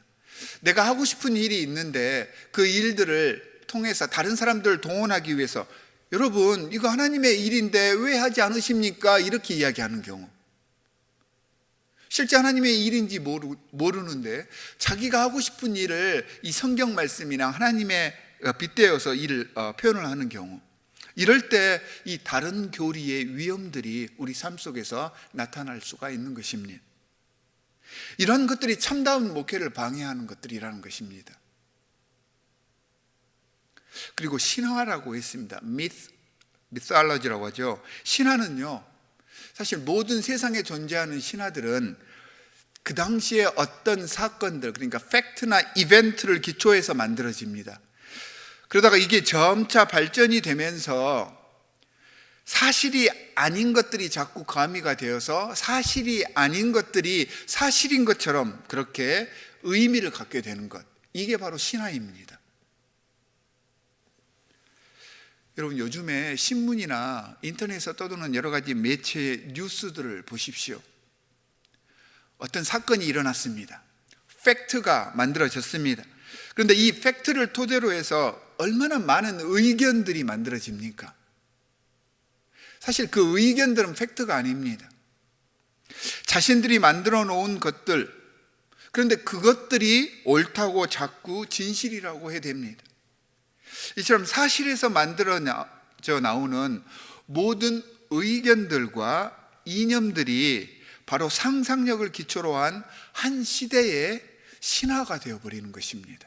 내가 하고 싶은 일이 있는데 그 일들을 통해서 다른 사람들을 동원하기 위해서 여러분 이거 하나님의 일인데 왜 하지 않으십니까? 이렇게 이야기하는 경우, 실제 하나님의 일인지 모르는데 자기가 하고 싶은 일을 이 성경 말씀이나 하나님의 빗대어서 일을 표현을 하는 경우, 이럴 때 이 다른 교리의 위험들이 우리 삶 속에서 나타날 수가 있는 것입니다. 이런 것들이 참다운 목회를 방해하는 것들이라는 것입니다. 그리고 신화라고 했습니다. 미살러지라고 하죠. 신화는요, 사실 모든 세상에 존재하는 신화들은 그 당시에 어떤 사건들, 그러니까 팩트나 이벤트를 기초해서 만들어집니다. 그러다가 이게 점차 발전이 되면서 사실이 아닌 것들이 자꾸 가미가 되어서 사실이 아닌 것들이 사실인 것처럼 그렇게 의미를 갖게 되는 것, 이게 바로 신화입니다. 여러분, 요즘에 신문이나 인터넷에서 떠도는 여러 가지 매체의 뉴스들을 보십시오. 어떤 사건이 일어났습니다. 팩트가 만들어졌습니다. 그런데 이 팩트를 토대로 해서 얼마나 많은 의견들이 만들어집니까? 사실 그 의견들은 팩트가 아닙니다. 자신들이 만들어 놓은 것들, 그런데 그것들이 옳다고 자꾸 진실이라고 해댑니다. 이처럼 사실에서 만들어져 나오는 모든 의견들과 이념들이 바로 상상력을 기초로 한 시대의 신화가 되어버리는 것입니다.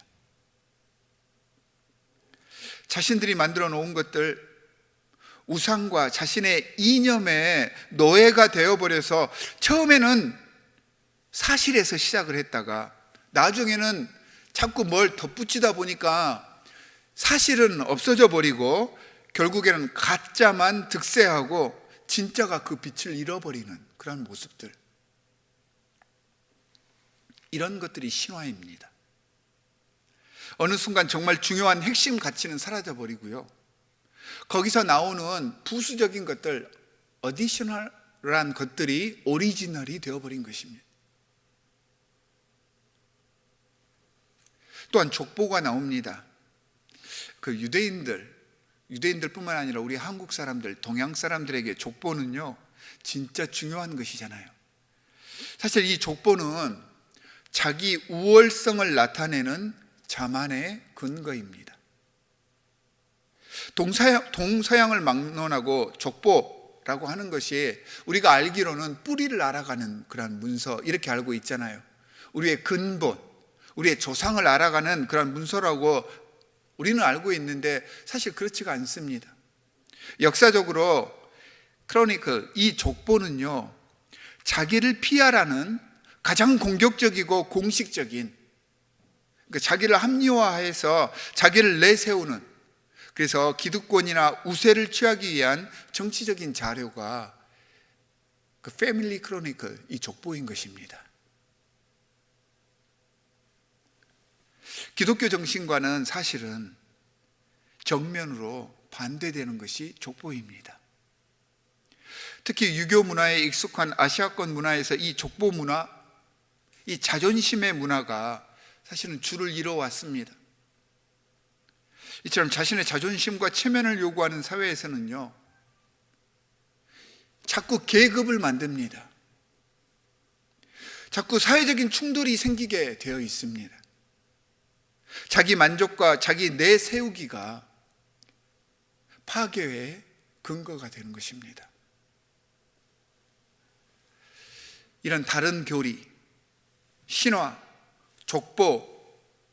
자신들이 만들어 놓은 것들, 우상과 자신의 이념의 노예가 되어버려서 처음에는 사실에서 시작을 했다가 나중에는 자꾸 뭘 덧붙이다 보니까 사실은 없어져 버리고 결국에는 가짜만 득세하고 진짜가 그 빛을 잃어버리는 그런 모습들, 이런 것들이 신화입니다. 어느 순간 정말 중요한 핵심 가치는 사라져 버리고요, 거기서 나오는 부수적인 것들, 어디셔널한 것들이 오리지널이 되어버린 것입니다. 또한 족보가 나옵니다. 그 유대인들뿐만 아니라 우리 한국 사람들, 동양 사람들에게 족보는요 진짜 중요한 것이잖아요. 사실 이 족보는 자기 우월성을 나타내는 자만의 근거입니다. 동서양을 막론하고 족보라고 하는 것이 우리가 알기로는 뿌리를 알아가는 그런 문서, 이렇게 알고 있잖아요. 우리의 근본, 우리의 조상을 알아가는 그런 문서라고 우리는 알고 있는데 사실 그렇지가 않습니다. 역사적으로 크로니클, 이 족보는요 자기를 피하라는 가장 공격적이고 공식적인, 그러니까 자기를 합리화해서 자기를 내세우는, 그래서 기득권이나 우세를 취하기 위한 정치적인 자료가 그 패밀리 크로니클, 이 족보인 것입니다. 기독교 정신과는 사실은 정면으로 반대되는 것이 족보입니다. 특히 유교 문화에 익숙한 아시아권 문화에서 이 족보 문화, 이 자존심의 문화가 사실은 줄을 이뤄왔습니다. 이처럼 자신의 자존심과 체면을 요구하는 사회에서는요 자꾸 계급을 만듭니다. 자꾸 사회적인 충돌이 생기게 되어 있습니다. 자기 만족과 자기 내세우기가 파괴의 근거가 되는 것입니다. 이런 다른 교리, 신화, 족보,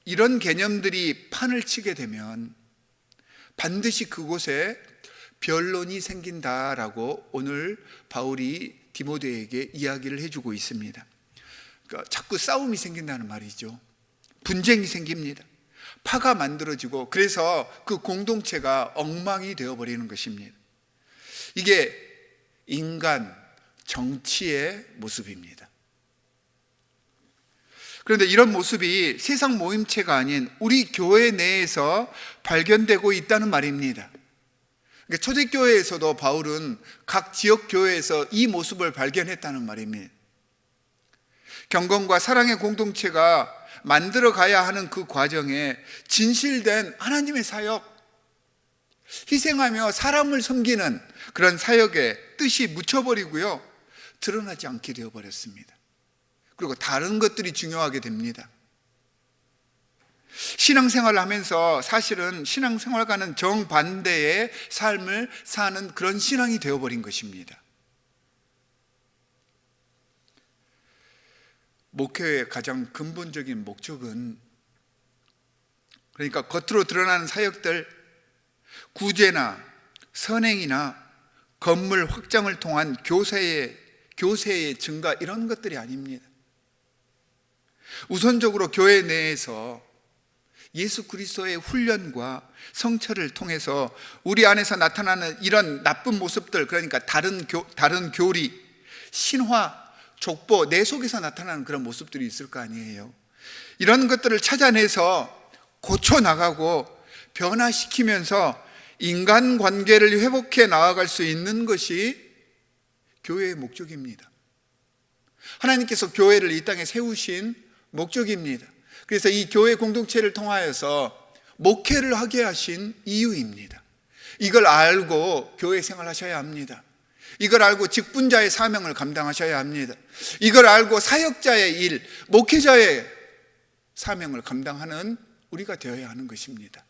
이런 개념들이 판을 치게 되면 반드시 그곳에 변론이 생긴다라고 오늘 바울이 디모데에게 이야기를 해주고 있습니다. 그러니까 자꾸 싸움이 생긴다는 말이죠. 분쟁이 생깁니다. 파가 만들어지고, 그래서 그 공동체가 엉망이 되어버리는 것입니다. 이게 인간 정치의 모습입니다. 그런데 이런 모습이 세상 모임체가 아닌 우리 교회 내에서 발견되고 있다는 말입니다. 그러니까 초대교회에서도 바울은 각 지역 교회에서 이 모습을 발견했다는 말입니다. 경건과 사랑의 공동체가 만들어 가야 하는 그 과정에 진실된 하나님의 사역, 희생하며 사람을 섬기는 그런 사역의 뜻이 묻혀버리고요 드러나지 않게 되어버렸습니다. 그리고 다른 것들이 중요하게 됩니다. 신앙생활을 하면서 사실은 신앙생활과는 정반대의 삶을 사는 그런 신앙이 되어버린 것입니다. 목회의 가장 근본적인 목적은, 그러니까 겉으로 드러나는 사역들, 구제나 선행이나 건물 확장을 통한 교세의 증가, 이런 것들이 아닙니다. 우선적으로 교회 내에서 예수 그리스도의 훈련과 성처를 통해서 우리 안에서 나타나는 이런 나쁜 모습들, 그러니까 다른 교리, 신화, 족보, 내 속에서 나타나는 그런 모습들이 있을 거 아니에요. 이런 것들을 찾아내서 고쳐나가고 변화시키면서 인간관계를 회복해 나아갈 수 있는 것이 교회의 목적입니다. 하나님께서 교회를 이 땅에 세우신 목적입니다. 그래서 이 교회 공동체를 통하여서 목회를 하게 하신 이유입니다. 이걸 알고 교회 생활하셔야 합니다. 이걸 알고 직분자의 사명을 감당하셔야 합니다. 이걸 알고 사역자의 일, 목회자의 사명을 감당하는 우리가 되어야 하는 것입니다.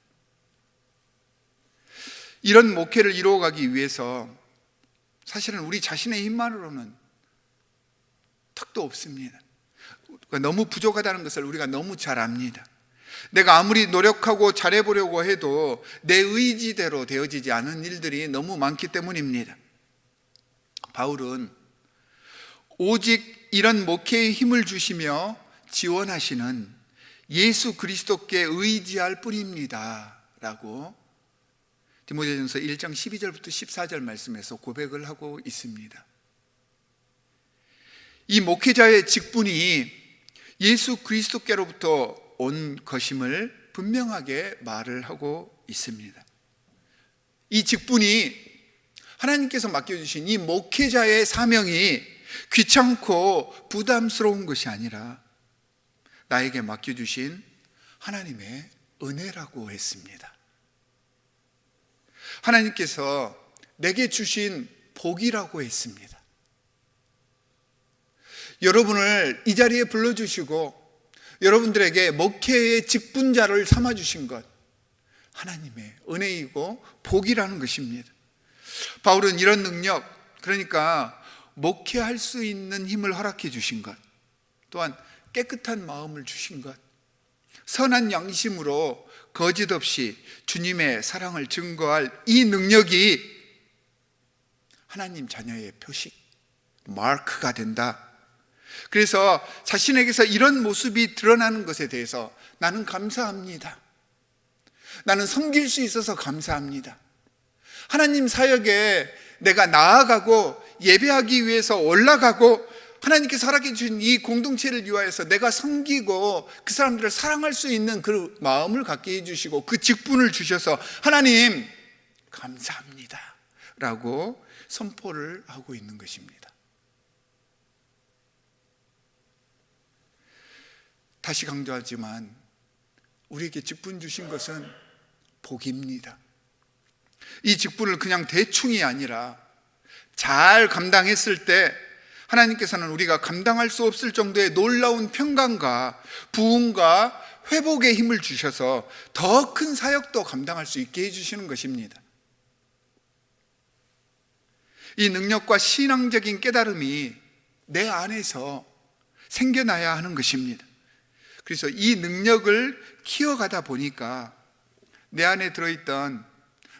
이런 목회를 이루어가기 위해서 사실은 우리 자신의 힘만으로는 턱도 없습니다. 너무 부족하다는 것을 우리가 너무 잘 압니다. 내가 아무리 노력하고 잘해보려고 해도 내 의지대로 되어지지 않은 일들이 너무 많기 때문입니다. 바울은 오직 이런 목회에 힘을 주시며 지원하시는 예수 그리스도께 의지할 뿐입니다 라고 디모데전서 1장 12절부터 14절 말씀에서 고백을 하고 있습니다. 이 목회자의 직분이 예수 그리스도께로부터 온 것임을 분명하게 말을 하고 있습니다. 이 직분이 하나님께서 맡겨주신 이 목회자의 사명이 귀찮고 부담스러운 것이 아니라 나에게 맡겨주신 하나님의 은혜라고 했습니다. 하나님께서 내게 주신 복이라고 했습니다. 여러분을 이 자리에 불러주시고 여러분들에게 목회의 직분자를 삼아주신 것, 하나님의 은혜이고 복이라는 것입니다. 바울은 이런 능력, 그러니까 목회할 수 있는 힘을 허락해 주신 것, 또한 깨끗한 마음을 주신 것, 선한 양심으로 거짓 없이 주님의 사랑을 증거할 이 능력이 하나님 자녀의 표식, 마크가 된다. 그래서 자신에게서 이런 모습이 드러나는 것에 대해서 나는 감사합니다. 나는 섬길 수 있어서 감사합니다. 하나님 사역에 내가 나아가고 예배하기 위해서 올라가고 하나님께서 허락해 주신 이 공동체를 위하여서 내가 섬기고 그 사람들을 사랑할 수 있는 그 마음을 갖게 해주시고 그 직분을 주셔서 하나님 감사합니다 라고 선포를 하고 있는 것입니다. 다시 강조하지만 우리에게 직분 주신 것은 복입니다. 이 직분을 그냥 대충이 아니라 잘 감당했을 때 하나님께서는 우리가 감당할 수 없을 정도의 놀라운 평강과 부흥과 회복의 힘을 주셔서 더 큰 사역도 감당할 수 있게 해주시는 것입니다. 이 능력과 신앙적인 깨달음이 내 안에서 생겨나야 하는 것입니다. 그래서 이 능력을 키워가다 보니까 내 안에 들어있던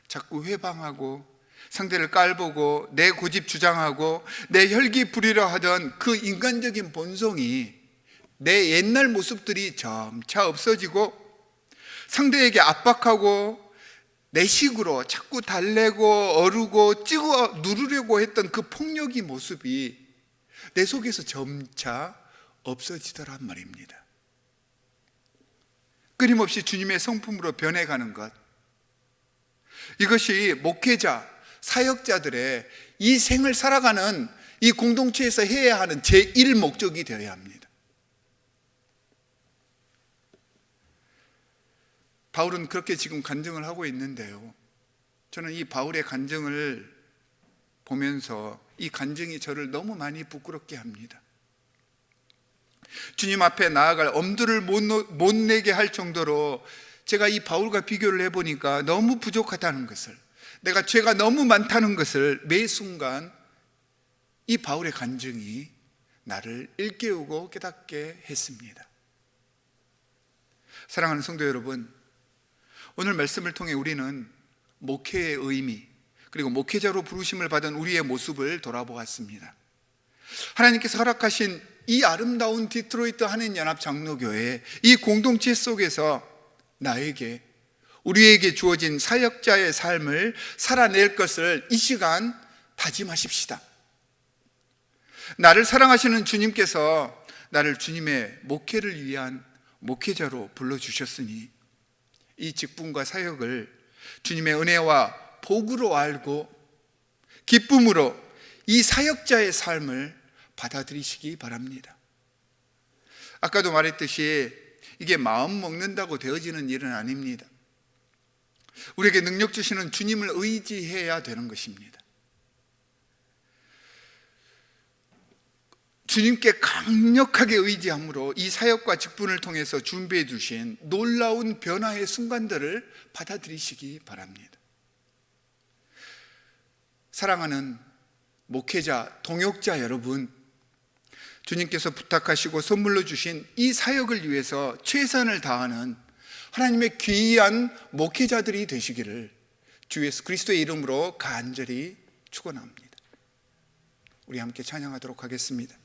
자꾸 회방하고 상대를 깔보고 내 고집 주장하고 내 혈기 부리려 하던 그 인간적인 본성이 내 옛날 모습들이 점차 없어지고 상대에게 압박하고 내 식으로 자꾸 달래고 어르고 찍어 누르려고 했던 그 폭력의 모습이 내 속에서 점차 없어지더란 말입니다. 끊임없이 주님의 성품으로 변해가는 것, 이것이 목회자, 사역자들의 이 생을 살아가는 이 공동체에서 해야 하는 제1목적이 되어야 합니다. 바울은 그렇게 지금 간증을 하고 있는데요, 저는 이 바울의 간증을 보면서 이 간증이 저를 너무 많이 부끄럽게 합니다. 주님 앞에 나아갈 엄두를 못 내게 할 정도로 제가 이 바울과 비교를 해보니까 너무 부족하다는 것을, 내가 죄가 너무 많다는 것을 매 순간 이 바울의 간증이 나를 일깨우고 깨닫게 했습니다. 사랑하는 성도 여러분, 오늘 말씀을 통해 우리는 목회의 의미, 그리고 목회자로 부르심을 받은 우리의 모습을 돌아보았습니다. 하나님께서 허락하신 이 아름다운 디트로이트 한인연합장로교회, 이 공동체 속에서 나에게, 우리에게 주어진 사역자의 삶을 살아낼 것을 이 시간 다짐하십시다. 나를 사랑하시는 주님께서 나를 주님의 목회를 위한 목회자로 불러주셨으니 이 직분과 사역을 주님의 은혜와 복으로 알고 기쁨으로 이 사역자의 삶을 받아들이시기 바랍니다. 아까도 말했듯이 이게 마음 먹는다고 되어지는 일은 아닙니다. 우리에게 능력 주시는 주님을 의지해야 되는 것입니다. 주님께 강력하게 의지함으로 이 사역과 직분을 통해서 준비해 두신 놀라운 변화의 순간들을 받아들이시기 바랍니다. 사랑하는 목회자, 동역자 여러분, 주님께서 부탁하시고 선물로 주신 이 사역을 위해서 최선을 다하는 하나님의 귀한 목회자들이 되시기를 주 예수 그리스도의 이름으로 간절히 축원합니다. 우리 함께 찬양하도록 하겠습니다.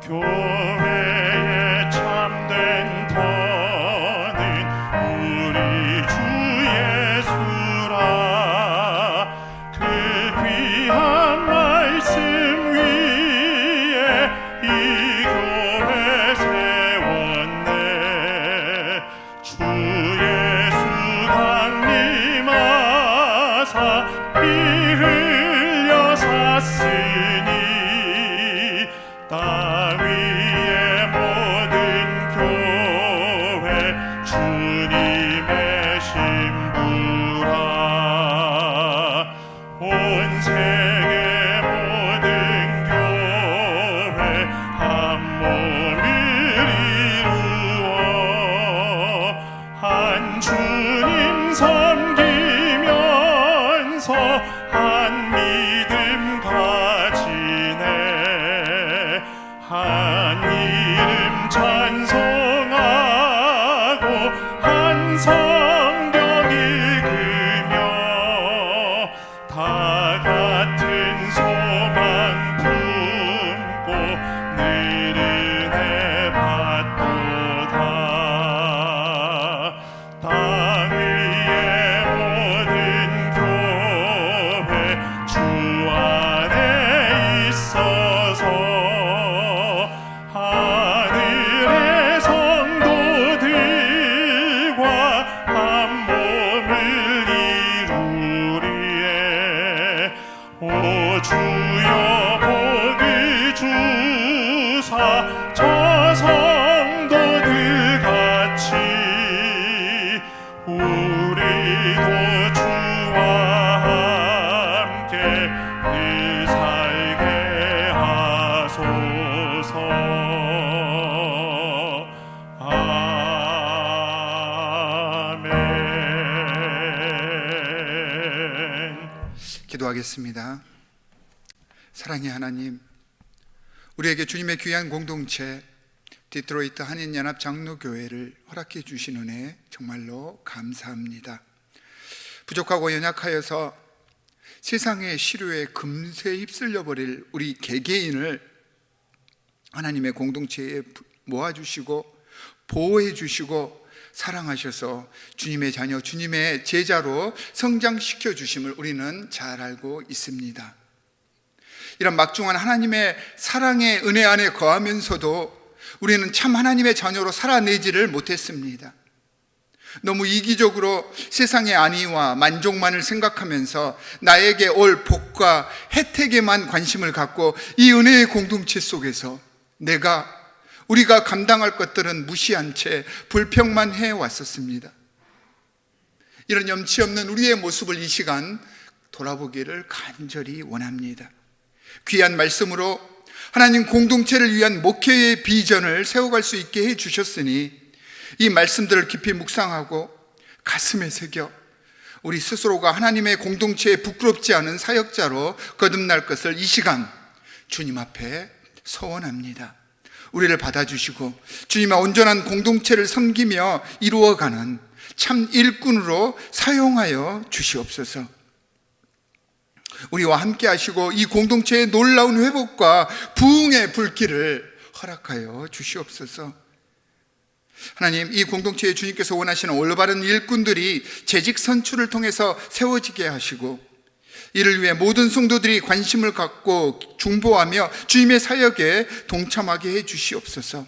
교회의 참된 터는 우리 주 예수라. 그 귀한 말씀 위에 이 교회 세웠네. 주 예수 강림하사 피 흘려 샀으니 땅 위의 모든 교회 주님의 신부라. 온 세계 모든 교회 한 몸을 이루어 한 주님 섬기면서 한 믿음 가지네. 한 이름 찬송하고 한 성경 읽으며 다 같은 소망 품고 늘 은혜 받도다. 땅 위의 모든 교회 주 안에 있어서 하늘의 성도들과 한 몸을 이루리에. 오 주여 복을 주사 저 성도들 같이 우리도 주와 함께 늘 살게 하소서. 아멘. 기도하겠습니다. 사랑의 하나님, 우리에게 주님의 귀한 공동체 디트로이트 한인연합장로교회를 허락해 주신 은혜 정말로 감사합니다. 부족하고 연약하여서 세상의 시류에 금세 휩쓸려 버릴 우리 개개인을 하나님의 공동체에 모아주시고 보호해 주시고 사랑하셔서 주님의 자녀, 주님의 제자로 성장시켜 주심을 우리는 잘 알고 있습니다. 이런 막중한 하나님의 사랑의 은혜 안에 거하면서도 우리는 참 하나님의 자녀로 살아내지를 못했습니다. 너무 이기적으로 세상의 안위와 만족만을 생각하면서 나에게 올 복과 혜택에만 관심을 갖고 이 은혜의 공동체 속에서 우리가 감당할 것들은 무시한 채 불평만 해왔었습니다. 이런 염치 없는 우리의 모습을 이 시간 돌아보기를 간절히 원합니다. 귀한 말씀으로 하나님 공동체를 위한 목회의 비전을 세워갈 수 있게 해 주셨으니 이 말씀들을 깊이 묵상하고 가슴에 새겨 우리 스스로가 하나님의 공동체에 부끄럽지 않은 사역자로 거듭날 것을 이 시간 주님 앞에 서원합니다. 우리를 받아주시고 주님의 온전한 공동체를 섬기며 이루어가는 참 일꾼으로 사용하여 주시옵소서. 우리와 함께 하시고 이 공동체의 놀라운 회복과 부흥의 불길을 허락하여 주시옵소서. 하나님, 이 공동체에 주님께서 원하시는 올바른 일꾼들이 재직 선출을 통해서 세워지게 하시고 이를 위해 모든 성도들이 관심을 갖고 중보하며 주님의 사역에 동참하게 해 주시옵소서.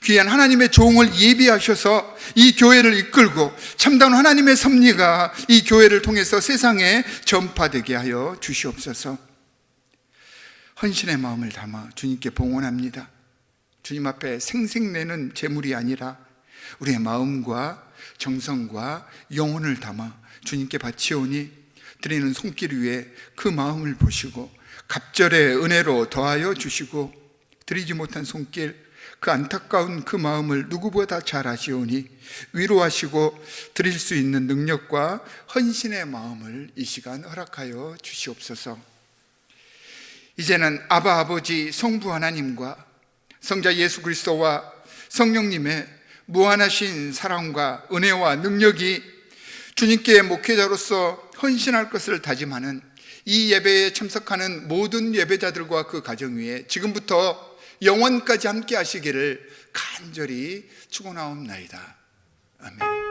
귀한 하나님의 종을 예비하셔서 이 교회를 이끌고 참다운 하나님의 섭리가 이 교회를 통해서 세상에 전파되게 하여 주시옵소서. 헌신의 마음을 담아 주님께 봉헌합니다. 주님 앞에 생색내는 재물이 아니라 우리의 마음과 정성과 영혼을 담아 주님께 바치오니 드리는 손길 위에 그 마음을 보시고 갑절의 은혜로 더하여 주시고 드리지 못한 손길, 그 안타까운 그 마음을 누구보다 잘 아시오니 위로하시고 드릴 수 있는 능력과 헌신의 마음을 이 시간 허락하여 주시옵소서. 이제는 아바 아버지 성부 하나님과 성자 예수 그리스도와 성령님의 무한하신 사랑과 은혜와 능력이 주님께 목회자로서 헌신할 것을 다짐하는 이 예배에 참석하는 모든 예배자들과 그 가정 위에 지금부터 영원까지 함께 하시기를 간절히 축원하옵나이다. 아멘.